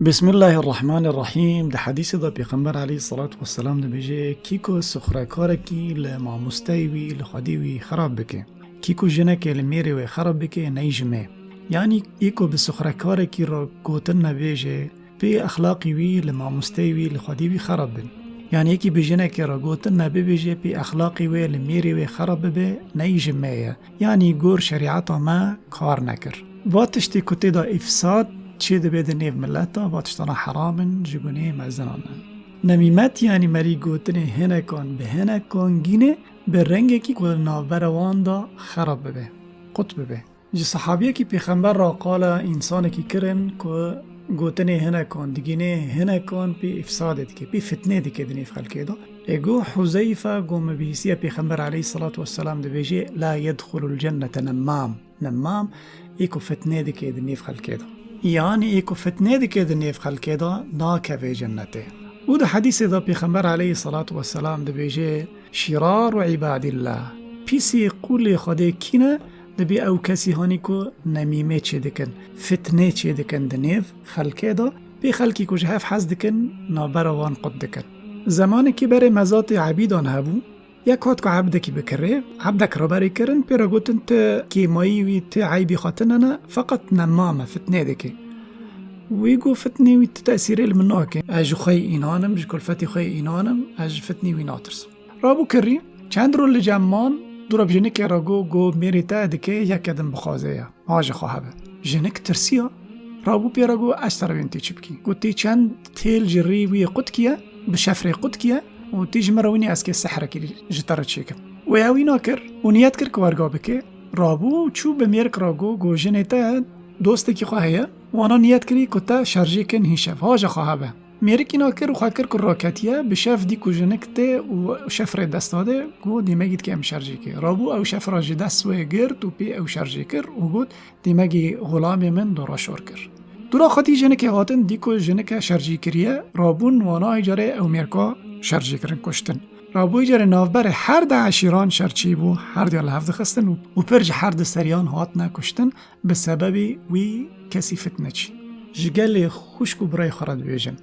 بسم الله الرحمن الرحیم. ده حدیث دا پیغمبر علیه الصلاة والسلام ده بجه کیکو سخرکاره کی لماموسته وی لخوادی وی خراب بکه، کیکو جنه که لمیره وی خراب بکه نیجمه. یعنی ایکو بسخرکاره کی را گوتن نبیجه پی اخلاقی وی لماموسته وی لخوادی وی خراب بن. یعنی یکی بجنه که را گوتن نبیجه پی اخلاقی وی لمیره وی خراب به نیجمه. یعنی گور شریعتا ما کار نکر. واتشتی کتی دا افساد چه دبید نیو ملتا واتشتانا حرامن جگونه مزنانن. نمیمت یعنی مری گوتنه هنه کن به هنه کن گینه به رنگی که کل نابروان دا خراب ببه قطب ببه. جی صحابیه که پیغمبر را قال انسان که کرن که گوتنه هنه کن دیگینه هنه کن پی افساد دیگه پی فتنه دیگه دنیف خلقه دا. اگو حذیفه گوم بهیسیه پیغمبر علیه الصلاة والسلام ده بيجي لا يدخل الجنة نمام ایکو فتنه دیگه دنیف خلقه دا. یعنی ایکو فتنه دیگه دنیف خلقه دا ناکوه جنته. و ده حدیث دا پیغمبر علیه الصلاة والسلام ده بیجه شرار عباد الله پیسی قول خوده کینه ده بی او کسی هانی که نمیمه چه دکن فتنه چه دکن دنیف خلقه دا بی خلقی که جهف حز دکن نابروان قد دکن. زمانی که بره مزات عبیدان هبو یک هات که عبدکی بکره عبدک را بری کرن پیرا گوتن تا کیمایی وی تا عیبی خاطننا فقط نمامه فتنه دکی ویگو فتنه وی تأثیره المناکه اج خی اینانم جکل فتی خی اینانم اج فتنه وی ناترس رابو کری چند رو لجمان دورا بجنک راگو گو میری تا دکی یک کدم بخوازه یا آج خواهبه جنک ترسیا رابو پیرا گو اشتر بینتی چی بکی گوتی چند تیل جری وی قد کیا بشفره قد کیا و تیج مروینی از که سحره کلی جتره چیکم و یاوی ناکر و نیت کر که ورگا بکه رابو چو به میرک راگو گو جنه تا دوسته کی خواهیه و آنا نیت کری که تا شرجی کن هیشف هاجا خواهبه میرکی ناکر و خواه کر که راکتیه بشف دی که جنکته و شفره دست داده گو دیمگید که ام شرجی که رابو او شفره جی دست و گرد و پی او شرجی کر و گود دیمگی غلام من دورا شور کر دورا خاطی جنک هاتن دی که جنک شرجی کریه رابون وانا ایجاره او میرکا شرجی کرن کشتن رابوی جره نافبر هر ده عشیران شرچی بو هر ده لحفظ خستن و پرج هر ده سریان هات نکشتن به سببی وی کسی فتنه چی جگل خوشکو برای خرد بیجن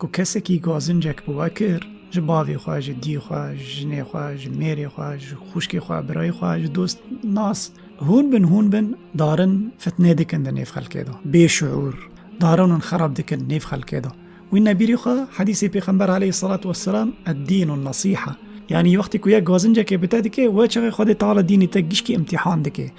که کسی که گازن جک بوا کر جباوی خواه جدی خواه جنه خواه جمیری خواه خوشکی خواه برای خواه دوست ناس هون بن دارن فتنه دکن ده نیف خلقه دا بیشعور دارن خراب دکن نیف خلقه دا وإن بيريخا حديث پیغمبر عليه الصلاة والسلام الدين النصيحة يعني وقتی که یک گازنجه که بتا دکه و چه خود تعالی دینی تا گیش که امتحان دکه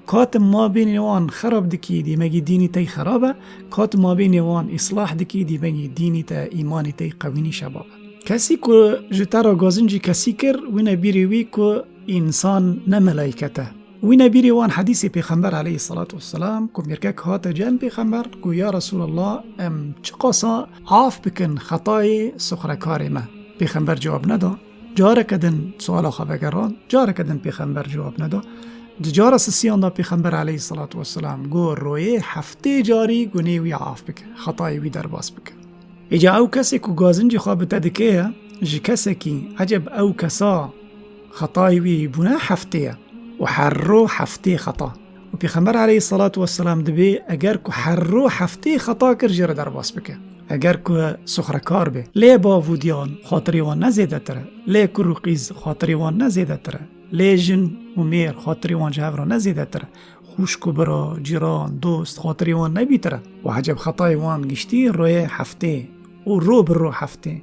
کات ما بین وان خراب دکی دی مگی دینی تا خرابه کات ما بین وان اصلاح دکی دی مگی دینی تا ایمانی تا قوینی شبابه کسی که جتارا گازنجی کسی کر وإن بيريوی که انسان نملائکته وين بيري وان حديث پیغمبر عليه الصلاة والسلام كم يركك هات جان پیغمبر كو يا رسول الله چقاسا عاف بكن خطاي سخركار ما پیغمبر جواب ندا جاركدن سؤال خبگران جاركدن پیغمبر جواب ندا جارة سسيان دا پیغمبر عليه الصلاة والسلام گو روی هفته جاری گنیوی عاف بكن خطاي وی درباس بكن اجا او کسی کو گازنجی خوابتا دکه جي کسی کی عجب او کسا خطاي وی بنا هفته و حرو هفته خطا و پیغمبر علیه الصلاة والسلام دبی اگر که حرو هفته خطا کر جره در باس بکه اگر که سخرکار به لی باودیان خاطری وان نزیده تره لی کروقیز خاطری وان نزیده تره لی جن و میر خاطری وان جهو را نزیده تره خوشکو برا جیران دوست خاطری وان نبی تره و عجب خطای وان گشتی روی هفته و رو بر رو هفته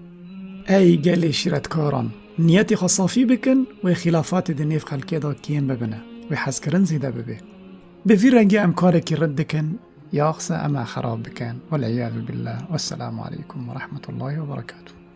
ای گلی شیرتکاران نیتی خصافی بکن و خلافات دنیف خلقه دا کیم ببنه و حز کرن زیده ببه به وی رنگی امکاره که رد کن یا اخصه اما خراب بکن والعیاذ بالله والسلام علیکم ورحمة الله وبرکاته.